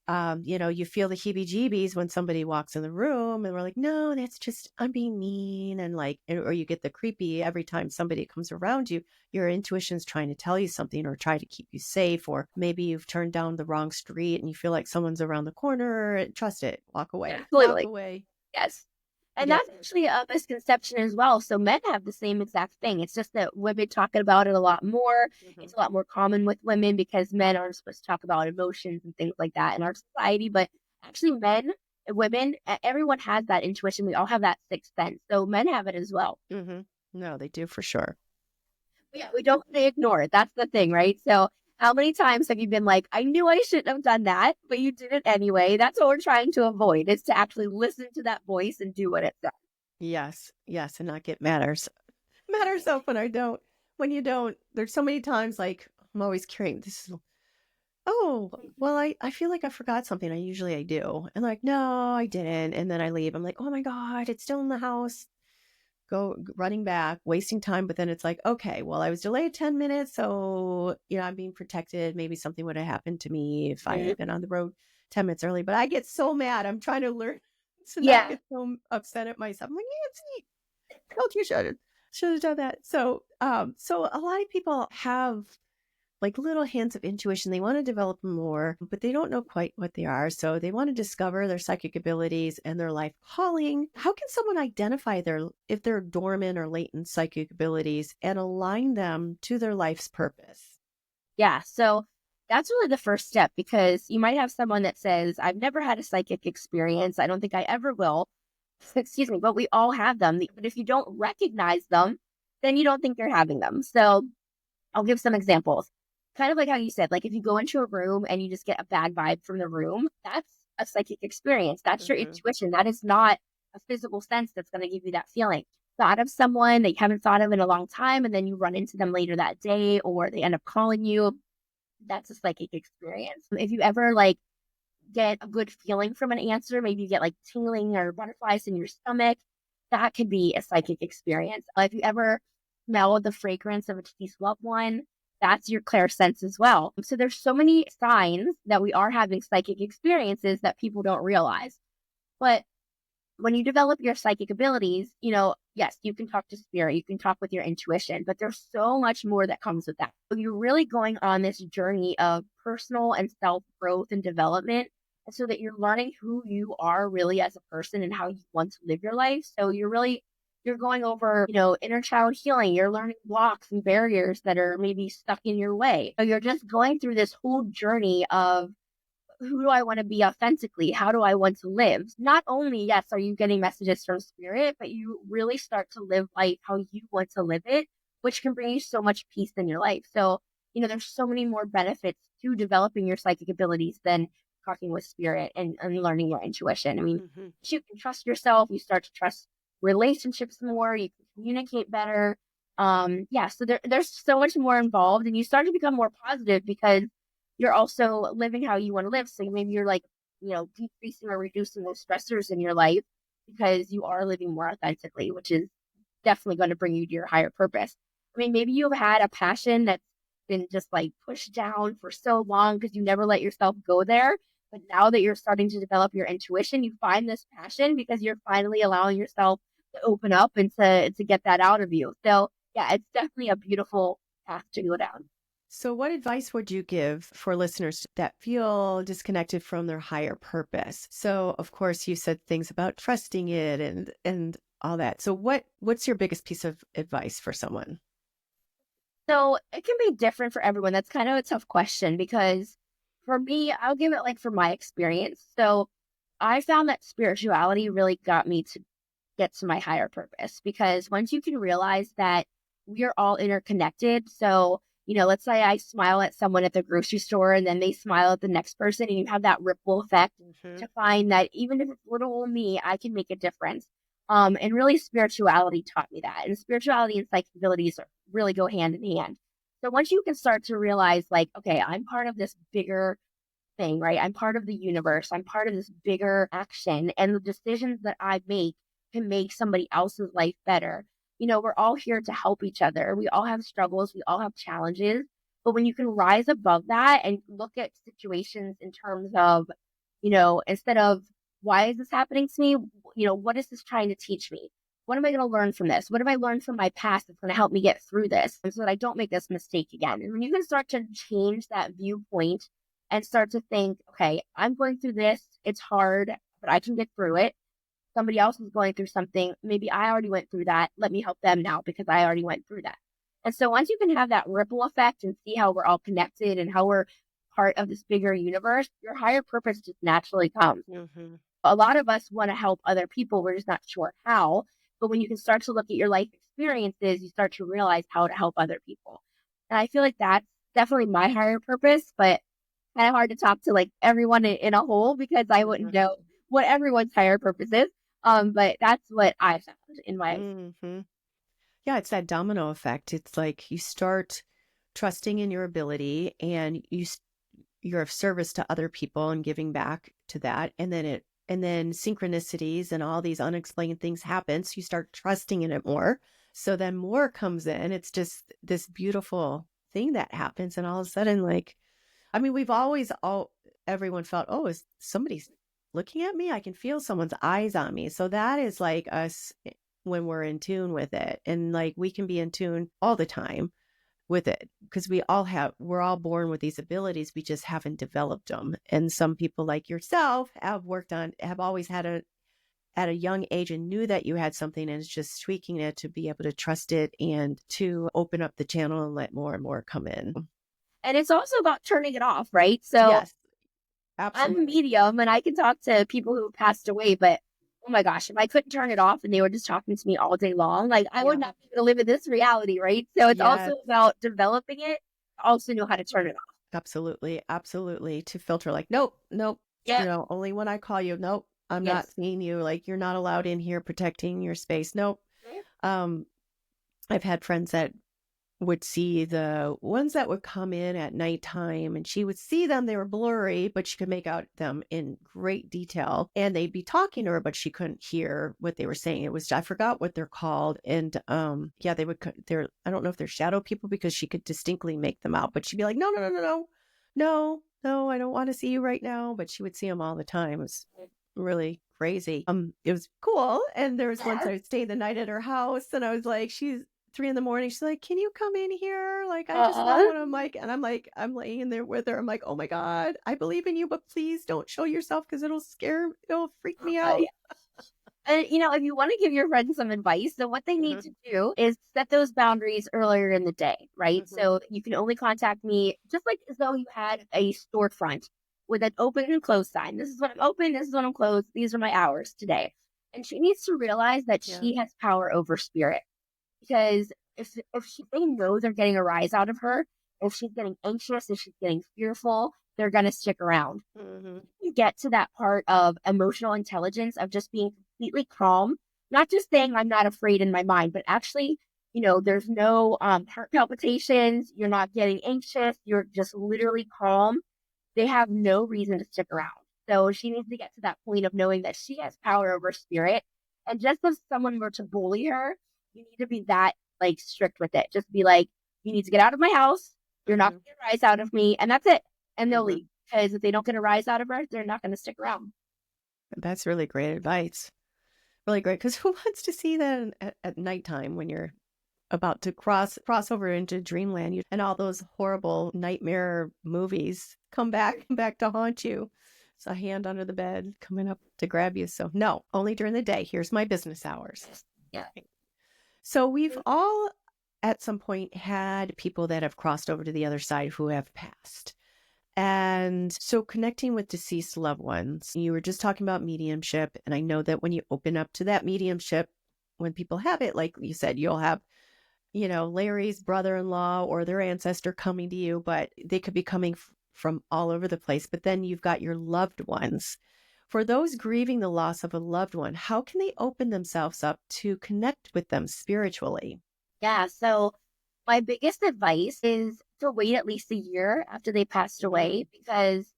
You feel the heebie jeebies when somebody walks in the room and we're like, no, that's just, I'm being mean. And like, or you get the creepy every time somebody comes around you, your intuition's trying to tell you something or try to keep you safe. Or maybe you've turned down the wrong street and you feel like someone's around the corner. Trust it. Walk away. Walk Absolutely. away. Yes. And Yep. that's actually a misconception as well. So men have the same exact thing. It's just that women talk about it a lot more. Hmm. It's a lot more common with women because men aren't supposed to talk about emotions and things like that in our society. But actually, men and women, everyone has that intuition. We all have that sixth sense. So men have it as well. Hmm. No, they do for sure. But yeah, we don't want to ignore it. That's the thing, right? So how many times have you been like, I knew I shouldn't have done that, but you did it anyway? That's what we're trying to avoid, is to actually listen to that voice and do what it says. Yes. Yes. And not get mad at herself when I don't, when you don't. There's so many times like I'm always carrying this. Oh, well, I feel like I forgot something. I do. And like, no, I didn't. And then I leave. I'm like, oh my God, it's still in the house. Running back, wasting time. But then it's like, okay, well, I was delayed 10 minutes. So, I'm being protected. Maybe something would have happened to me if I Mhm. had been on the road 10 minutes early. But I get so mad. I'm trying to learn to not Yeah. get so upset at myself. I'm like, Nancy, told you should have done that. So a lot of people have like little hints of intuition. They want to develop more, but they don't know quite what they are. So they want to discover their psychic abilities and their life calling. How can someone identify if they're dormant or latent psychic abilities and align them to their life's purpose? Yeah. So that's really the first step because you might have someone that says, I've never had a psychic experience. I don't think I ever will. Excuse me, but we all have them. But if you don't recognize them, then you don't think you're having them. So I'll give some examples. Kind of like how you said, like if you go into a room and you just get a bad vibe from the room, that's a psychic experience. That's your Hmm. intuition. That is not a physical sense that's going to give you that feeling. Thought of someone that you haven't thought of in a long time, and then you run into them later that day, or they end up calling you. That's a psychic experience. If you ever like get a good feeling from an answer, maybe you get like tingling or butterflies in your stomach, that could be a psychic experience. If you ever smell the fragrance of a deceased loved one, that's your clairsense as well. So there's so many signs that we are having psychic experiences that people don't realize. But when you develop your psychic abilities, yes, you can talk to spirit, you can talk with your intuition, but there's so much more that comes with that. So you're really going on this journey of personal and self growth and development, and so that you're learning who you are really as a person and how you want to live your life. So you're going over, inner child healing. You're learning blocks and barriers that are maybe stuck in your way. So you're just going through this whole journey of who do I want to be authentically? How do I want to live? Not only, yes, are you getting messages from spirit, but you really start to live life how you want to live it, which can bring you so much peace in your life. So, there's so many more benefits to developing your psychic abilities than talking with spirit and learning your intuition. I mean, Hmm. you can trust yourself, you start to trust relationships more, you can communicate better. Yeah, so there's so much more involved, and you start to become more positive because you're also living how you want to live. So maybe you're like, decreasing or reducing those stressors in your life because you are living more authentically, which is definitely going to bring you to your higher purpose. I mean, maybe you've had a passion that's been just like pushed down for so long because you never let yourself go there. But now that you're starting to develop your intuition, you find this passion because you're finally allowing yourself to open up and to get that out of you. So yeah, it's definitely a beautiful path to go down. So, what advice would you give for listeners that feel disconnected from their higher purpose? So, of course, you said things about trusting it and all that. So, what's your biggest piece of advice for someone? So it can be different for everyone. That's kind of a tough question because for me, I'll give it like from my experience. So I found that spirituality really got me to get to my higher purpose because once you can realize that we are all interconnected. So, let's say I smile at someone at the grocery store and then they smile at the next person, and you have that ripple effect Hmm. to find that even if it's little old me, I can make a difference. And really, spirituality taught me that. And spirituality and psychic abilities really go hand in hand. So once you can start to realize, like, okay, I'm part of this bigger thing, right? I'm part of the universe. I'm part of this bigger action. And the decisions that I make can make somebody else's life better. We're all here to help each other. We all have struggles, we all have challenges. But when you can rise above that and look at situations in terms of, instead of why is this happening to me? What is this trying to teach me? What am I going to learn from this? What have I learned from my past that's going to help me get through this so that I don't make this mistake again? And when you can start to change that viewpoint and start to think, okay, I'm going through this. It's hard, but I can get through it. Somebody else is going through something. Maybe I already went through that. Let me help them now because I already went through that. And so once you can have that ripple effect and see how we're all connected and how we're part of this bigger universe, your higher purpose just naturally comes. Hmm. A lot of us want to help other people. We're just not sure how. But when you can start to look at your life experiences, you start to realize how to help other people. And I feel like that's definitely my higher purpose, but kind of hard to talk to like everyone in a whole because I wouldn't know what everyone's higher purpose is. But that's what I found in my experience. Hmm. Yeah, it's that domino effect. It's like you start trusting in your ability and you're of service to other people and giving back to that. And then synchronicities and all these unexplained things happen. So you start trusting in it more. So then more comes in. It's just this beautiful thing that happens. And all of a sudden, like, I mean, everyone felt, oh, is somebody's looking at me? I can feel someone's eyes on me. So that is like us when we're in tune with it. And like we can be in tune all the time with it because we're all born with these abilities. We just haven't developed them. And some people like yourself have always had at a young age and knew that you had something and it's just tweaking it to be able to trust it and to open up the channel and let more and more come in. And it's also about turning it off, right? So Yes, I'm a absolutely. medium and I can talk to people who have passed away, but oh my gosh, if I couldn't turn it off and they were just talking to me all day long, like I would Yeah. not be able to live in this reality, right? So it's Yes, also about developing it, also know how to turn it off. absolutely. Absolutely. To filter like, nope, nope, Yep. only when I call you. Nope. I'm not Yes. seeing you. Like you're not allowed in here protecting your space. Nope. Yep. Um, I've had friends that would see the ones that would come in at nighttime and she would see them. They were blurry, but she could make out them in great detail. And they'd be talking to her, but she couldn't hear what they were saying. I forgot what they're called. And yeah, I don't know if they're shadow people because she could distinctly make them out, but she'd be like, no, no, no, no, no, no, I don't want to see you right now. But she would see them all the time. really crazy. It was cool. And there was once Yes. I stayed the night at her house and I was like, she's 3 in the morning. She's like, can you come in here? Like, I just Uh, want one. I'm like, I'm laying in there with her. I'm like, oh my God, I believe in you, but please don't show yourself because it'll freak me out. And, if you want to give your friends some advice, then what they need Hmm. to do is set those boundaries earlier in the day, right? Hmm. So you can only contact me just like as though you had a storefront with an open and close sign. This is when I'm open. This is when I'm closed. These are my hours today. And she needs to realize that Yeah. she has power over spirit because if they know they're getting a rise out of her, if she's getting anxious, if she's getting fearful, they're gonna stick around. Hmm. You get to that part of emotional intelligence of just being completely calm, not just saying I'm not afraid in my mind, but actually, there's no heart palpitations, you're not getting anxious, you're just literally calm. They have no reason to stick around. So she needs to get to that point of knowing that she has power over spirit. And just if someone were to bully her, you need to be that like strict with it. Just be like, you need to get out of my house. You're not Hmm. going to rise out of me. And that's it. And they'll Hmm. leave. Because if they don't get a rise out of her, they're not going to stick around. That's really great advice. Really great. Because who wants to see that at nighttime when you're about to cross over into dreamland and all those horrible nightmare movies come back to haunt you. It's a hand under the bed coming up to grab you. So no, only during the day. Here's my business hours. Yeah. So we've all at some point had people that have crossed over to the other side who have passed. And so connecting with deceased loved ones, you were just talking about mediumship. And I know that when you open up to that mediumship, when people have it, like you said, you'll have Larry's brother-in-law or their ancestor coming to you, but they could be coming from all over the place. But then you've got your loved ones. For those grieving the loss of a loved one, how can they open themselves up to connect with them spiritually? Yeah. So my biggest advice is to wait at least a year after they passed Hmm. away because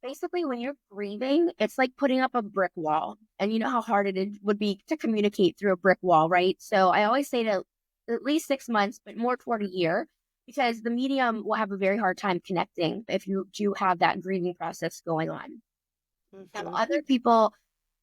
basically when you're grieving, it's like putting up a brick wall. And you know how hard would be to communicate through a brick wall, right? So I always say to at least 6 months, but more toward a year, because the medium will have a very hard time connecting if you do have that grieving process going on. Now, Hmm. other people,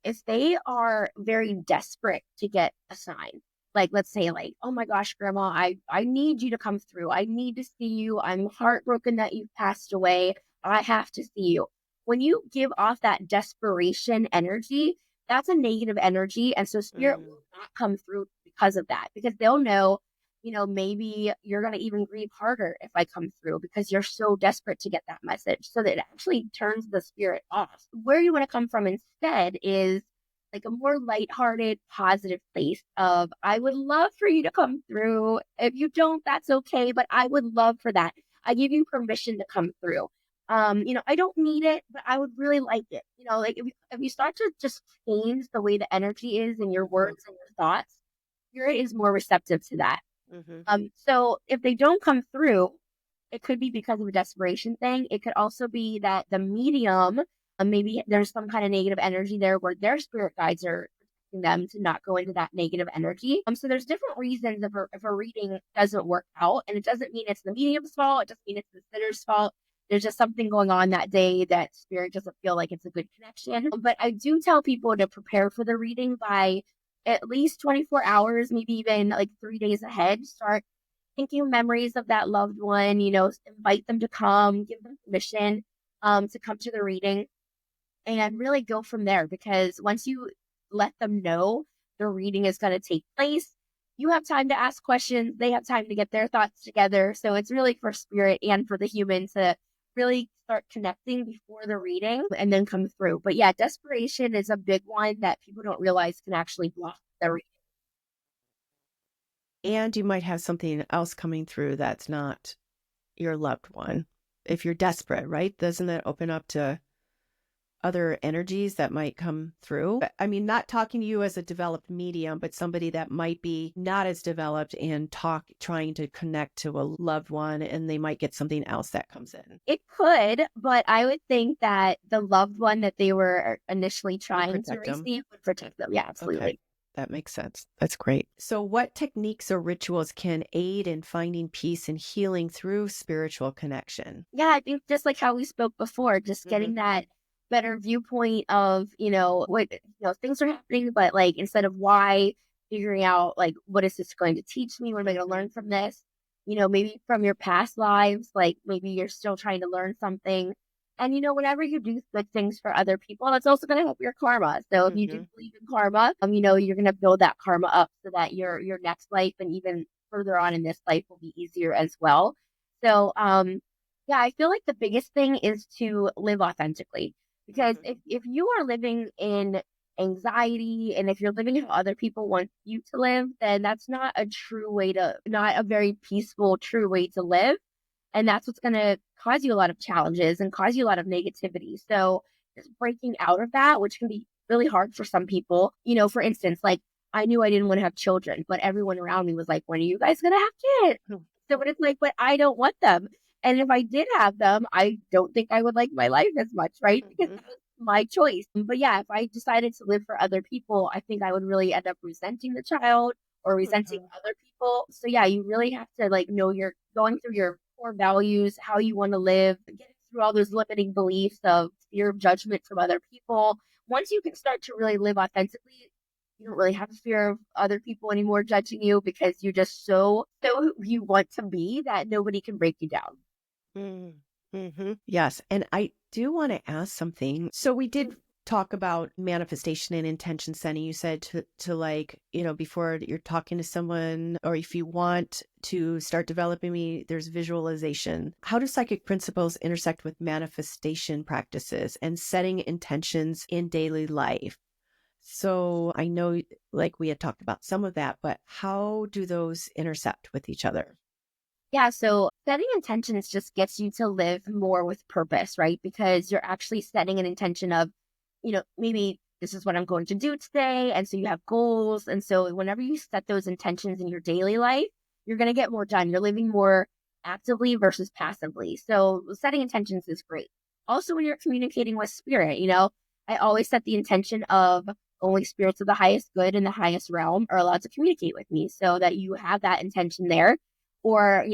if they are very desperate to get a sign, like let's say like, oh my gosh, grandma, I need you to come through. I need to see you. I'm heartbroken that you've passed away. I have to see you. When you give off that desperation energy, that's a negative energy. And so spirit Hmm. will not come through because of that, because they'll know, maybe you're going to even grieve harder if I come through because you're so desperate to get that message. So that it actually turns the spirit off. Where you want to come from instead is like a more lighthearted, positive place of, I would love for you to come through. If you don't, that's okay, but I would love for that. I give you permission to come through. I don't need it, but I would really like it. Like if you start to just change the way the energy is in your Hmm. words and your thoughts, spirit is more receptive to that. Hmm. So if they don't come through, it could be because of a desperation thing. It could also be that the medium, maybe there's some kind of negative energy there where their spirit guides are protecting them to not go into that negative energy. So there's different reasons if a reading doesn't work out, and it doesn't mean it's the medium's fault. It doesn't mean it's the sitter's fault. There's just something going on that day that spirit doesn't feel like it's a good connection. But I do tell people to prepare for the reading by at least 24 hours, maybe even like 3 days ahead. Start thinking of memories of that loved one, invite them to come, give them permission to come to the reading and really go from there. Because once you let them know the reading is going to take place, you have time to ask questions. They have time to get their thoughts together. So it's really for spirit and for the human to really start connecting before the reading and then come through. But yeah, desperation is a big one that people don't realize can actually block the reading. And you might have something else coming through that's not your loved one. If you're desperate, right? Doesn't that open up to other energies that might come through? I mean, not talking to you as a developed medium, but somebody that might be not as developed and trying to connect to a loved one, and they might get something else that comes in. It could, but I would think that the loved one that they were initially Would trying to protect them. receive would protect them. Yeah, Okay. absolutely. That makes sense. That's great. So, what techniques or rituals can aid in finding peace and healing through spiritual connection? Yeah, I think just like how we spoke before, just Hmm. getting that better viewpoint of, what, things are happening, but like instead of why, figuring out like, what is this going to teach me? What am I going to Mhm. learn from this? Maybe from your past lives, like maybe you're still trying to learn something. And, whenever you do good things for other people, that's also going to help your karma. So if you do Mhm. believe in karma, you're going to build that karma up so that your next life and even further on in this life will be easier as well. So, yeah, I feel like the biggest thing is to live authentically because Mhm. if you are living in anxiety and if you're living how other people want you to live, then that's not a very peaceful, true way to live. And that's what's going to cause you a lot of challenges and cause you a lot of negativity. So just breaking out of that, which can be really hard for some people, for instance, like I knew I didn't want to have children, but everyone around me was like, when are you guys going to have kids? Mhm. So but it's like, but I don't want them. And if I did have them, I don't think I would like my life as much, right? Because Mhm. that was my choice. But yeah, if I decided to live for other people, I think I would really end up resenting the child or resenting Mhm. other people. So yeah, you really have to like know you're going through your core values, how you want to live, getting through all those limiting beliefs of fear of judgment from other people. Once you can start to really live authentically, you don't really have a fear of other people anymore judging you because you're just so who you want to be that nobody can break you down. Mm. Mhm. Yes, and I do wanna ask something. So we did talk about manifestation and intention setting. You said to like, before you're talking to someone or if you want to start developing me, there's visualization. How do psychic principles intersect with manifestation practices and setting intentions in daily life? So I know like we had talked about some of that, but how do those intersect with each other? Yeah, so setting intentions just gets you to live more with purpose, right? Because you're actually setting an intention of, maybe this is what I'm going to do today. And so you have goals. And so whenever you set those intentions in your daily life, you're going to get more done. You're living more actively versus passively. So setting intentions is great. Also, when you're communicating with spirit, I always set the intention of only spirits of the highest good in the highest realm are allowed to communicate with me so that you have that intention there or,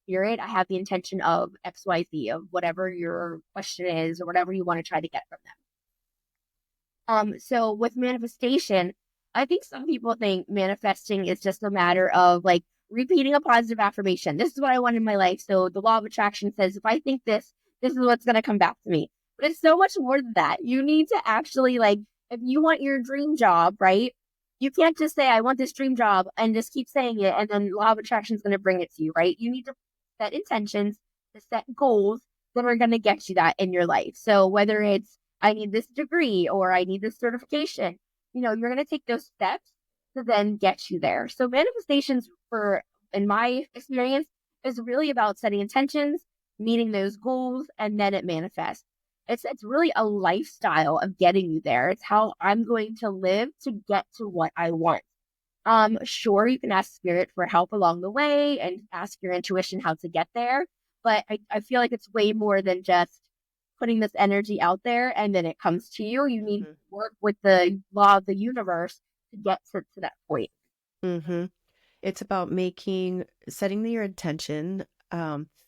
spirit, I have the intention of XYZ, of whatever your question is or whatever you want to try to get from them. So with manifestation, I think some people think manifesting is just a matter of like repeating a positive affirmation. This is what I want in my life. So the law of attraction says if I think this, this is what's going to come back to me. But it's so much more than that. You need to actually like, if you want your dream job, right? You can't just say, I want this dream job and just keep saying it. And then law of attraction is going to bring it to you, right? You need to set intentions, to set goals that are going to get you that in your life. So whether it's I need this degree or I need this certification. You're going to take those steps to then get you there. So manifestations in my experience, is really about setting intentions, meeting those goals, and then it manifests. It's really a lifestyle of getting you there. It's how I'm going to live to get to what I want. Sure, you can ask spirit for help along the way and ask your intuition how to get there. But I feel like it's way more than just putting this energy out there and then it comes to you. You need to Mhm. work with the law of the universe to get to that point. Mhm. It's about setting your intention,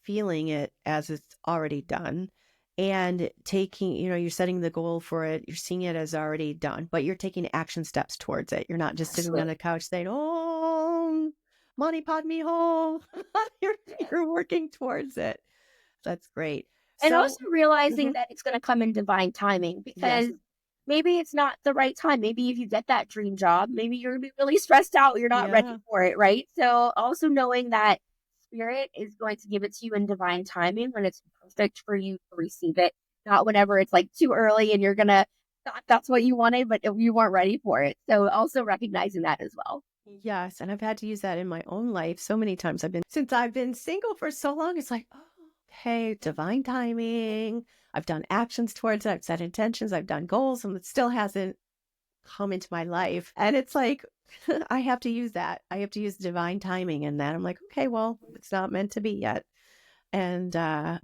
feeling it as it's already done, and you're setting the goal for it. You're seeing it as already done, but you're taking action steps towards it. You're not just sitting on Absolutely. a couch saying, "Oh, money pot me home." you're, you're working towards it. That's great. And also So, realizing mhm, that it's going to come in divine timing yes. because maybe it's not the right time. Maybe if you get that dream job, maybe you're going to be really stressed out. You're not ready Yeah. for it, right? So also knowing that spirit is going to give it to you in divine timing when it's perfect for you to receive it, not whenever it's like too early and you're going to thought that's what you wanted, but you weren't ready for it. So also recognizing that as well. Yes, and I've had to use that in my own life so many times. Since I've been single for so long, it's like, oh, okay, divine timing. I've done actions towards it. I've set intentions. I've done goals, and it still hasn't come into my life. And it's like, I have to use that. I have to use divine timing in that. I'm like, okay, well, it's not meant to be yet. And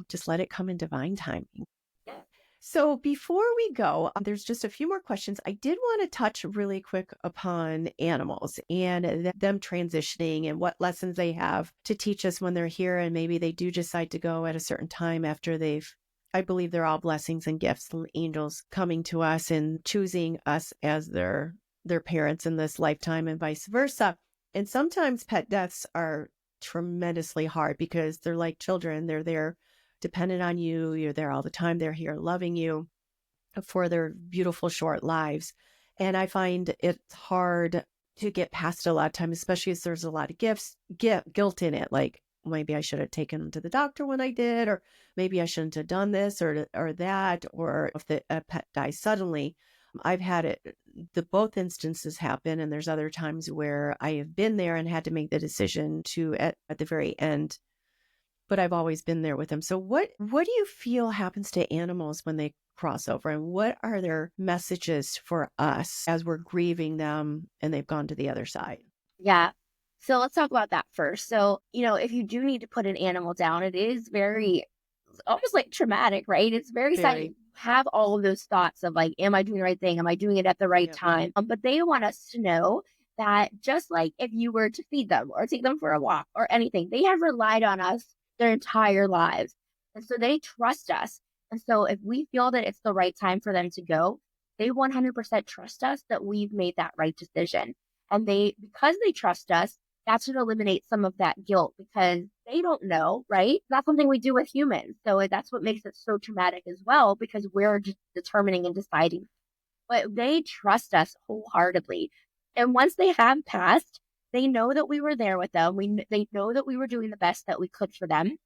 just let it come in divine timing. Yeah. So before we go, there's just a few more questions. I did want to touch really quick upon animals and them transitioning and what lessons they have to teach us when they're here. And maybe they do decide to go at a certain time after they've I believe they're all blessings and gifts from angels coming to us and choosing us as their parents in this lifetime and vice versa. And sometimes pet deaths are tremendously hard because they're like children. They're there dependent on you. You're there all the time. They're here loving you for their beautiful short lives. And I find it's hard to get past a lot of time, especially as there's a lot of guilt in it. Like maybe I should have taken them to the doctor when I did, or maybe I shouldn't have done this or that, or if a pet dies suddenly. I've had the both instances happen, and there's other times where I have been there and had to make the decision to at the very end, but I've always been there with them. So what do you feel happens to animals when they cross over, and what are their messages for us as we're grieving them and they've gone to the other side? Yeah. So let's talk about that first. So, if you do need to put an animal down, it is very almost like traumatic, right? It's very sad. You Very. have all of those thoughts of like, am I doing the right thing? Am I doing it at the right Yep. time? But they want us to know that just like if you were to feed them or take them for a walk or anything, they have relied on us their entire lives. And so they trust us. And so if we feel that it's the right time for them to go, they 100% trust us that we've made that right decision. And because they trust us, that should eliminate some of that guilt because they don't know, right? That's something we do with humans. So that's what makes it so traumatic as well, because we're just determining and deciding. But they trust us wholeheartedly. And once they have passed, they know that we were there with them. They know that we were doing the best that we could for them,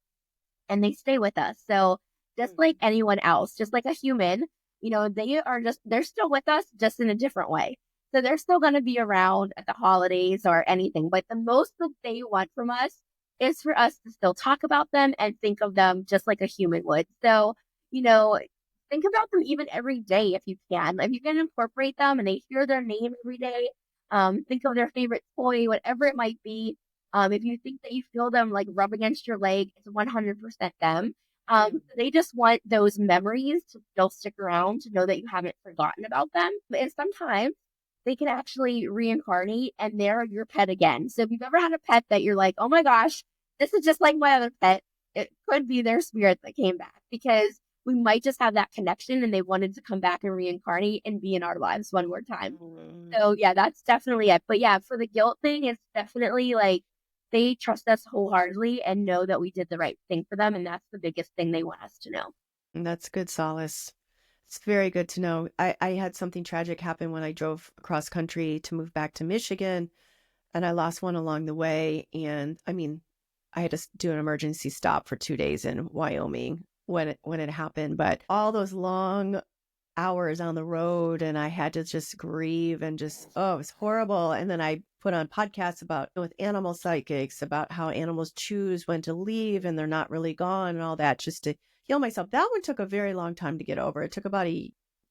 and they stay with us. So just like Mm. anyone else, just like a human, they're still with us just in a different way. So they're still going to be around at the holidays or anything. But the most that they want from us is for us to still talk about them and think of them just like a human would. So, you know, think about them even every day if you can. If you can incorporate them and they hear their name every day, think of their favorite toy, whatever it might be. If you think that you feel them like rub against your leg, it's 100% them. Mm. They just want those memories to still stick around to know that you haven't forgotten about them. And sometimes they can actually reincarnate and they're your pet again. So if you've ever had a pet that you're like, oh my gosh, this is just like my other pet, it could be their spirit that came back because we might just have that connection and they wanted to come back and reincarnate and be in our lives one more time. Mm. So yeah, that's definitely it. But yeah, for the guilt thing, it's definitely like they trust us wholeheartedly and know that we did the right thing for them. And that's the biggest thing they want us to know. And that's good solace. It's very good to know. I had something tragic happen when I drove across country to move back to Michigan, and I lost one along the way. And I mean, I had to do an emergency stop for 2 days in Wyoming when it happened. But all those long hours on the road, and I had to just grieve and just, oh, it was horrible. And then I put on podcasts about with animal psychics about how animals choose when to leave and they're not really gone and all that, just to heal myself. That one took a very long time to get over. It took about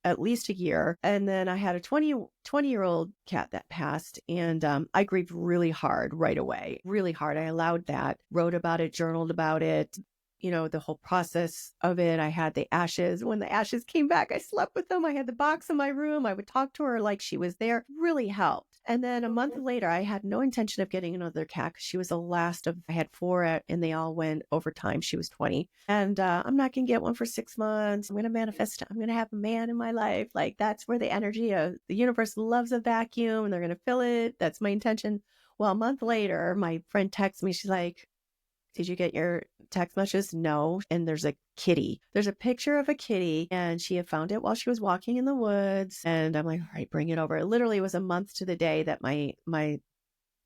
at least a year. And then I had a 20-year-old cat that passed, and I grieved really hard right away, really hard. I allowed that, wrote about it, journaled about it, the whole process of it. I had the ashes. When the ashes came back, I slept with them. I had the box in my room. I would talk to her like she was there. Really helped. And then a month later, I had no intention of getting another cat because she was the last of, I had four and they all went over time. She was 20. And I'm not going to get one for 6 months. I'm going to manifest. I'm going to have a man in my life. Like that's where the energy of the universe loves a vacuum and they're going to fill it. That's my intention. Well, a month later, my friend texts me. She's like, did you get your text messages? No. And there's a kitty. There's a picture of a kitty, and she had found it while she was walking in the woods. And I'm like, all right, bring it over. It literally was a month to the day that my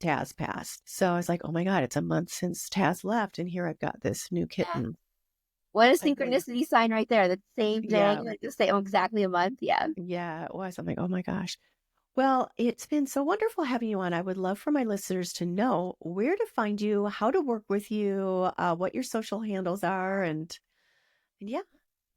Taz passed. So I was like, oh my God, it's a month since Taz left. And here I've got this new Yeah. kitten. What a I grieve. synchronicity sign right there. The same day, Yeah. like the same exactly a month. Yeah. Yeah, it was. I'm like, oh my gosh. Well, it's been so wonderful having you on. I would love for my listeners to know where to find you, how to work with you, what your social handles are, and yeah.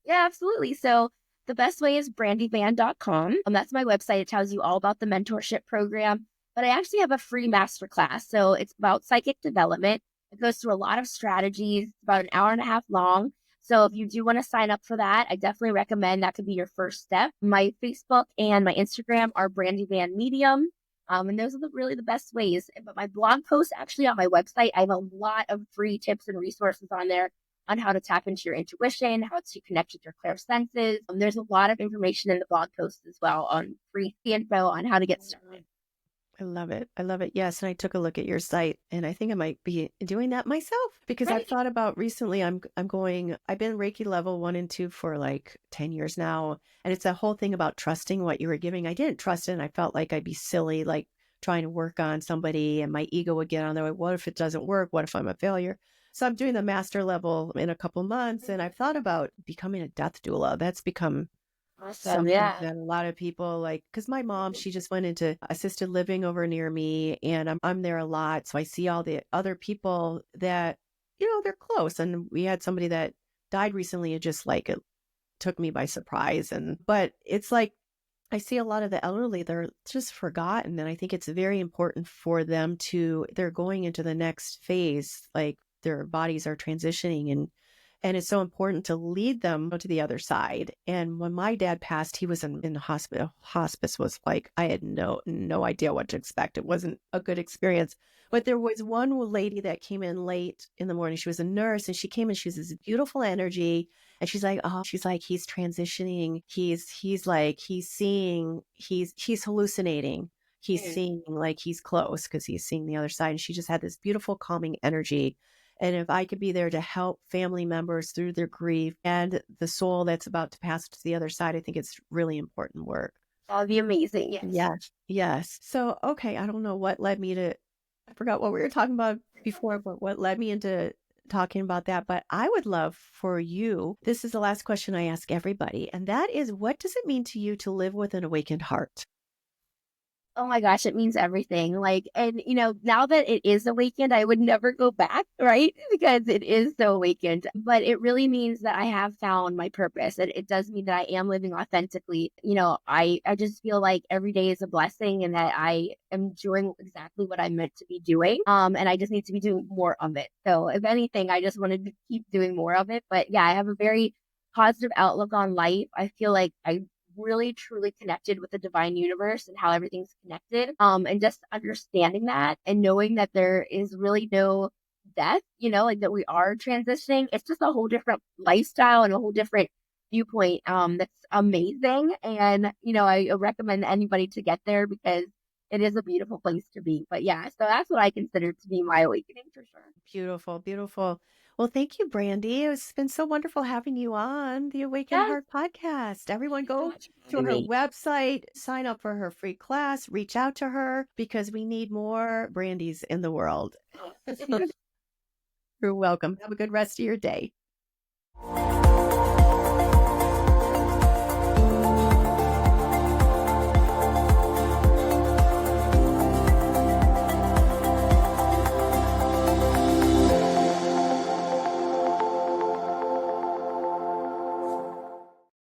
Yeah, absolutely. So the best way is brandyvan.com. That's my website. It tells you all about the mentorship program. But I actually have a free masterclass. So it's about psychic development. It goes through a lot of strategies. It's about an hour and a half long. So if you do want to sign up for that, I definitely recommend that could be your first step. My Facebook and my Instagram are Brandy Van Medium. And those are really the best ways. But my blog post actually on my website, I have a lot of free tips and resources on there on how to tap into your intuition, how to connect with your clair senses. There's a lot of information in the blog post as well on free info on how to get started. I love it. I love it. Yes. And I took a look at your site and I think I might be doing that myself because I've Right. thought about recently I've been Reiki level 1 and 2 for like 10 years now. And it's a whole thing about trusting what you were giving. I didn't trust it and I felt like I'd be silly, like trying to work on somebody and my ego would get on there. What if it doesn't work? What if I'm a failure? So I'm doing the master level in a couple months and I've thought about becoming a death doula. That's become Awesome. something Yeah. that a lot of people like, because my mom, she just went into assisted living over near me and I'm there a lot. So I see all the other people that, they're close. And we had somebody that died recently. It just like it took me by surprise. But it's like I see a lot of the elderly, they're just forgotten. And I think it's very important for them they're going into the next phase, like their bodies are transitioning and it's so important to lead them to the other side. And when my dad passed, he was in the hospital. Hospice was like, I had no idea what to expect. It wasn't a good experience. But there was one lady that came in late in the morning. She was a nurse and she came in, she was this beautiful energy. And she's like, he's transitioning. He's like, he's seeing, he's hallucinating. He's Mm. seeing like he's close because he's seeing the other side. And she just had this beautiful calming energy. And if I could be there to help family members through their grief and the soul that's about to pass to the other side, I think it's really important work. That would be amazing. Yes. Yes. Yes. So, okay, I don't know what led me to, I forgot what we were talking about before, but what led me into talking about that. But I would love for you, this is the last question I ask everybody, and that is what does it mean to you to live with an awakened heart? Oh my gosh, it means everything. Like, and now that it is awakened, I would never go back, right? Because it is so awakened. But it really means that I have found my purpose. It does mean that I am living authentically. I just feel like every day is a blessing and that I am doing exactly what I'm meant to be doing. And I just need to be doing more of it. So if anything, I just wanted to keep doing more of it. But yeah, I have a very positive outlook on life. I feel like I really truly connected with the divine universe and how everything's connected. And just understanding that and knowing that there is really no death, like that we are transitioning. It's just a whole different lifestyle and a whole different viewpoint. That's amazing. And, I recommend anybody to get there because it is a beautiful place to be. But yeah, so that's what I consider to be my awakening for sure. Beautiful, beautiful. Well, thank you, Brandy. It's been so wonderful having you on the Awakened Yes. Heart podcast. Everyone Thank you so go much for to having her me. website, sign up for her free class, reach out to her because we need more Brandys in the world. You're welcome. Have a good rest of your day.